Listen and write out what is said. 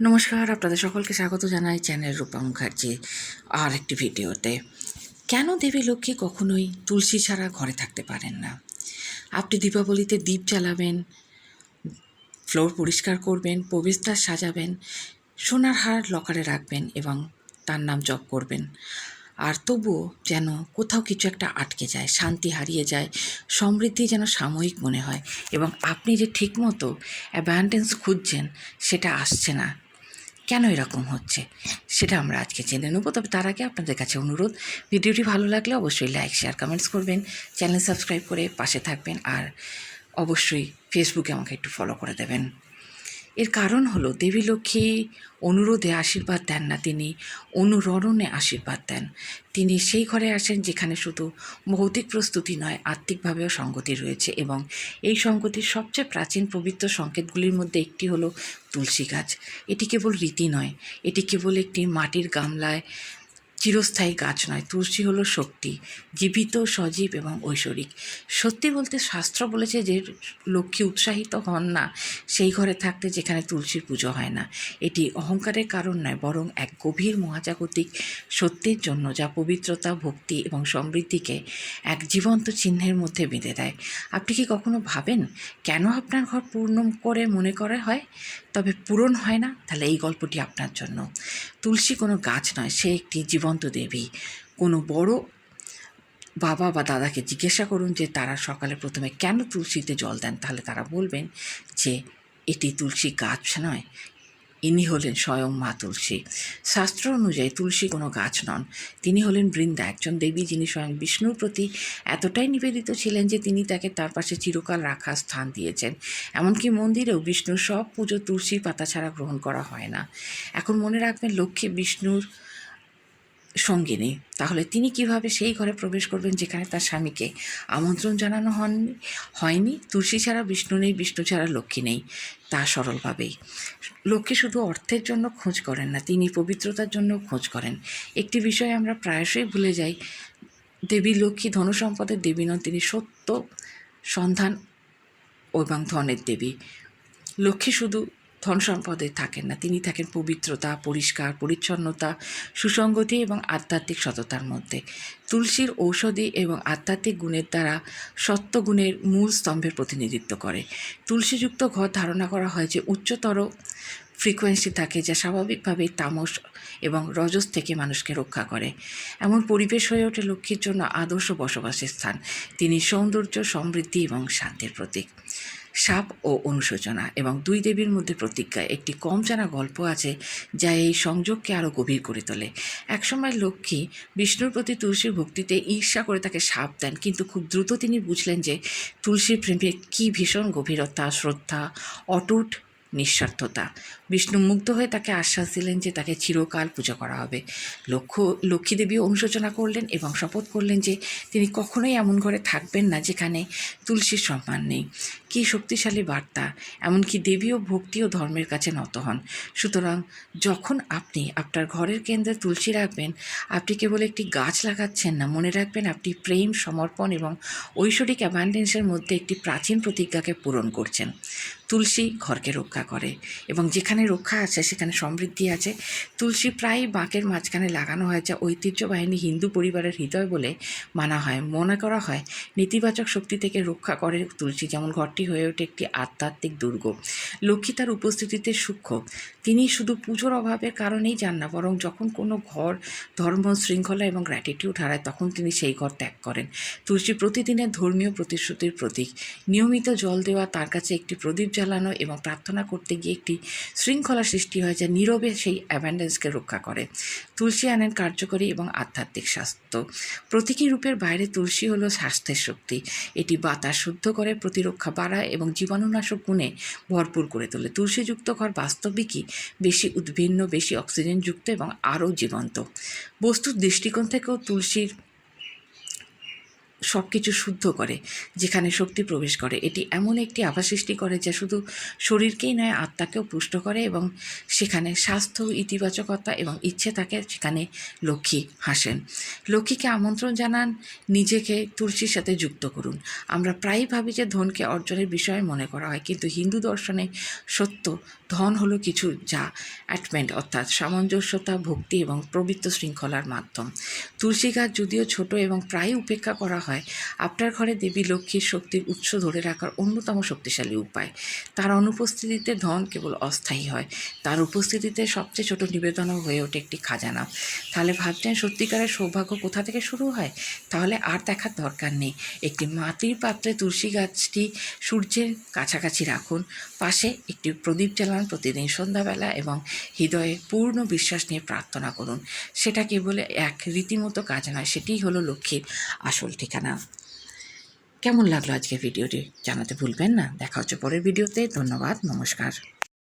নমস্কার, আপনাদের সকলকে স্বাগত জানাই চ্যানেল রূপা মুখার্জি আর একটি ভিডিওতে। কেন দেবী লক্ষ্মী কখনোই তুলসী ছাড়া ঘরে থাকতে পারেন না? আপনি দীপাবলিতে দীপ জ্বালাবেন, ফ্লোর পরিষ্কার করবেন, প্রবেশদ্বার সাজাবেন, সোনার হার লকারে রাখবেন এবং তার নাম জপ করবেন, আর তবুও যেন কোথাও কিছু একটা আটকে যায়, শান্তি হারিয়ে যায়, সমৃদ্ধি যেন সাময়িক মনে হয় এবং আপনি যে ঠিকমতো অ্যাবান্ডেন্স খুঁজছেন সেটা আসছে না। কেন এরকম হচ্ছে সেটা আমরা আজকে জেনে নেব। তবে তার আগে আপনাদের কাছে অনুরোধ, ভিডিওটি ভালো লাগলে অবশ্যই লাইক, শেয়ার, কমেন্টস করবেন, চ্যানেল সাবস্ক্রাইব করে পাশে থাকবেন, আর অবশ্যই ফেসবুকে আমাকে একটু ফলো করে দেবেন। এর কারণ হলো দেবী লক্ষ্মী অনুরোধে আশীর্বাদ দেন না, তিনি অনুরণনে আশীর্বাদ দেন। তিনি সেই ঘরে আসেন যেখানে শুধু ভৌতিক প্রস্তুতি নয়, আত্মিকভাবেও সঙ্গতি রয়েছে, এবং এই সঙ্গতির সবচেয়ে প্রাচীন পবিত্র সংকেতগুলির মধ্যে একটি হলো তুলসী গাছ। এটি কেবল রীতি নয়, এটি কেবল একটি মাটির গামলায় চিরস্থায়ী গাছ নয়। তুলসী হলো শক্তি, জীবিত, সজীব এবং ঐশ্বরিক। সত্যি বলতে শাস্ত্র বলেছে যে লক্ষ্মী উৎসাহিত হন না সেই ঘরে থাকতে যেখানে তুলসীর পুজো হয় না। এটি অহংকারের কারণ নয়, বরং এক গভীর মহাজাগতিক সত্যের জন্য, যা পবিত্রতা, ভক্তি এবং সমৃদ্ধিকে এক জীবন্ত চিহ্নের মধ্যে বেঁধে দেয়। আপনি কি কখনো ভাবেন কেন আপনার ঘর পূর্ণ করে মনে করা হয় তবে পূরণ হয় না? তাহলে এই গল্পটি আপনার জন্য। তুলসী কোনো গাছ নয়, সে একটি জীবন্ত দেবী। কোনো বড় বাবা বা দাদাকে জিজ্ঞাসা করুন যে তারা সকালে প্রথমে কেন তুলসীতে জল দেন, তাহলে তারা বলবেন যে এটি তুলসী গাছ নয়, ইনি হলেন স্বয়ং মা তুলসী। শাস্ত্র অনুযায়ী তুলসী কোনো গাছ নন, তিনি হলেন বৃন্দা, একজন দেবী যিনি স্বয়ং বিষ্ণুর প্রতি এতটাই নিবেদিত ছিলেন যে তিনি তাকে তার পাশে চিরকাল রাখার স্থান দিয়েছেন। এমনকি মন্দিরেও বিষ্ণুর সব পুজো তুলসীর পাতা ছাড়া গ্রহণ করা হয় না। এখন মনে রাখবেন, লক্ষ্মী বিষ্ণুর সঙ্গিনী, তাহলে তিনি কিভাবে সেই ঘরে প্রবেশ করবেন যেখানে তার স্বামীকে আমন্ত্রণ জানানো হয়নি? তুলসী ছাড়া বিষ্ণু নেই, বিষ্ণু ছাড়া লক্ষ্মী নেই, তা সরলভাবেই। লক্ষ্মী শুধু অর্থের জন্য খোঁজ করেন না, তিনি পবিত্রতার জন্য খোঁজ করেন। একটি বিষয় আমরা প্রায়শই ভুলে যাই, দেবী লক্ষ্মী ধনসম্পদের দেবী নন, তিনি সত্য, সন্ধান এবং ধনের দেবী। লক্ষ্মী শুধু ধন সম্পদে থাকেন না, তিনি থাকেন পবিত্রতা, পরিষ্কার পরিচ্ছন্নতা, সুসঙ্গতি এবং আধ্যাত্মিক সততার মধ্যে। তুলসীর ঔষধি এবং আধ্যাত্মিক গুণের দ্বারা সত্যগুণের মূল স্তম্ভের প্রতিনিধিত্ব করে। তুলসীযুক্ত ঘর ধারণা করা হয় যে উচ্চতর ফ্রিকোয়েন্সি থাকে, যা স্বাভাবিকভাবেই তামস এবং রজস থেকে মানুষকে রক্ষা করে। এমন পরিবেশ হয়ে ওঠে লক্ষ্মীর জন্য আদর্শ বসবাসের স্থান। তিনি সৌন্দর্য, সমৃদ্ধি এবং শান্তির প্রতীক। সাপ ও অনুশোচনা এবং দুই দেবীর মধ্যে প্রতিজ্ঞা, একটি কম জানা গল্প আছে যা এই সংযোগকে আরও গভীর করে তোলে। একসময় লক্ষ্মী বিষ্ণুর প্রতি তুলসীর ভক্তিতে ঈর্ষা করে তাকে শাপ দেন, কিন্তু খুব দ্রুত তিনি বুঝলেন যে তুলসীর প্রেমে কী ভীষণ গভীরতা, শ্রদ্ধা, অটুট নিঃস্বার্থতা। বিষ্ণু মুগ্ধ হয়ে তাকে আশ্বাস দিলেন যে তাকে চিরকাল পূজা করা হবে। লক্ষ্মী দেবী অনুশোচনা করলেন এবং শপথ করলেন যে তিনি কখনোই এমন ঘরে থাকবেন না যেখানে তুলসীর সম্মান নেই। কী শক্তিশালী বার্তা! এমনকি দেবী ও ভক্তি ও ধর্মের কাছে নত হন। সুতরাং যখন আপনি আপনার ঘরের কেন্দ্রে তুলসী রাখবেন, আপনি কেবল একটি গাছ লাগাচ্ছেন না, মনে রাখবেন আপনি প্রেম, সমর্পণ এবং ঐশ্বরিক অ্যাবান্ডেন্সের মধ্যে একটি প্রাচীন প্রতিজ্ঞাকে পূরণ করছেন। তুলসী ঘরকে রক্ষা করে এবং যেখানে রক্ষা আছে সেখানে সমৃদ্ধি আছে। তুলসী প্রায় বাঁকের মাঝখানে লাগানো হয়, যা ঐতিহ্যবাহী হিন্দু পরিবারের হৃদয় বলে মানা হয়। মনে করা হয় নেতিবাচক শক্তি থেকে রক্ষা করে তুলসী, যেমন ঘরটি হয়ে ওঠে একটি আধ্যাত্মিক দুর্গ। লক্ষ্মী তার উপস্থিতিতে সূক্ষ্ম, তিনি শুধু পুজোর অভাবের কারণেই যান না, বরং যখন কোনো ঘর ধর্ম, শৃঙ্খলা এবং গ্র্যাটিটিউড হারায় তখন তিনি সেই ঘর ত্যাগ করেন। তুলসী প্রতিদিনের ধর্মীয় প্রতিশ্রুতির প্রতীক। নিয়মিত জল দেওয়া, তার কাছে একটি প্রদীপ জ্বালানো এবং প্রার্থনা করতে গিয়ে একটি শৃঙ্খলা সৃষ্টি হয় যা নীরবে সেই অ্যাবান্ডেন্সকে রক্ষা করে। তুলসী আনেন কার্যকরী এবং আধ্যাত্মিক স্বাস্থ্য। প্রতীকী রূপের বাইরে তুলসী হলো স্বাস্থ্যের শক্তি। এটি বাতাস শুদ্ধ করে, প্রতিরক্ষা বাড়ায় এবং জীবাণুনাশক গুণে ভরপুর করে তোলে। তুলসীযুক্ত ঘর বাস্তবিকই বেশি উদ্ভিন্ন, বেশি অক্সিজেনযুক্ত এবং আরও জীবন্ত। বস্তুর দৃষ্টিকোণ থেকেও তুলসীর সব কিছু শুদ্ধ করে, যেখানে শক্তি প্রবেশ করে। এটি এমন একটি আভা সৃষ্টি করে যা শুধু শরীরকেই নয়, আত্মাকেও পুষ্ট করে, এবং সেখানে স্বাস্থ্য, ইতিবাচকতা এবং ইচ্ছে থাকে, সেখানে লক্ষ্মী হাসেন। লক্ষ্মীকে আমন্ত্রণ জানান, নিজেকে তুলসীর সাথে যুক্ত করুন। আমরা প্রায়ই ভাবি যে ধনকে অর্জনের বিষয়ে মনে করা হয়, কিন্তু হিন্দু দর্শনে সত্য ধন হলো কিছু যা অ্যাটমেন্ট, অর্থাৎ সামঞ্জস্যতা, ভক্তি এবং পবিত্র শৃঙ্খলার মাধ্যম। তুলসী গাছ যদিও ছোট এবং প্রায়ই উপেক্ষা করা হয়, আপনার ঘরে দেবী লক্ষ্মীর শক্তির উৎস ধরে রাখার অন্যতম শক্তিশালী উপায়। তার অনুপস্থিতিতে ধন কেবল অস্থায়ী হয়, তার উপস্থিতিতে সবচেয়ে ছোট নিবেদনও হয়ে ওঠে একটি খাজানা। তাহলে ভাবছেন সত্যিকারের সৌভাগ্য কোথা থেকে শুরু হয়? তাহলে আর দেখার দরকার নেই। একটি মাটির পাত্রে তুলসী গাছটি সূর্যের কাছাকাছি রাখুন, পাশে একটি প্রদীপ জ্বালান প্রতিদিন সন্ধ্যাবেলা, এবং হৃদয়ে পূর্ণ বিশ্বাস নিয়ে প্রার্থনা করুন। সেটা কেবল এক রীতিমতো কাজ নয়, সেটিই হলো লক্ষ্মীর আসল ঠিকানা। কেমন লাগলো আজকের ভিডিওটি জানাতে ভুলবেন না। দেখা হচ্ছে পরের ভিডিওতে। ধন্যবাদ, নমস্কার।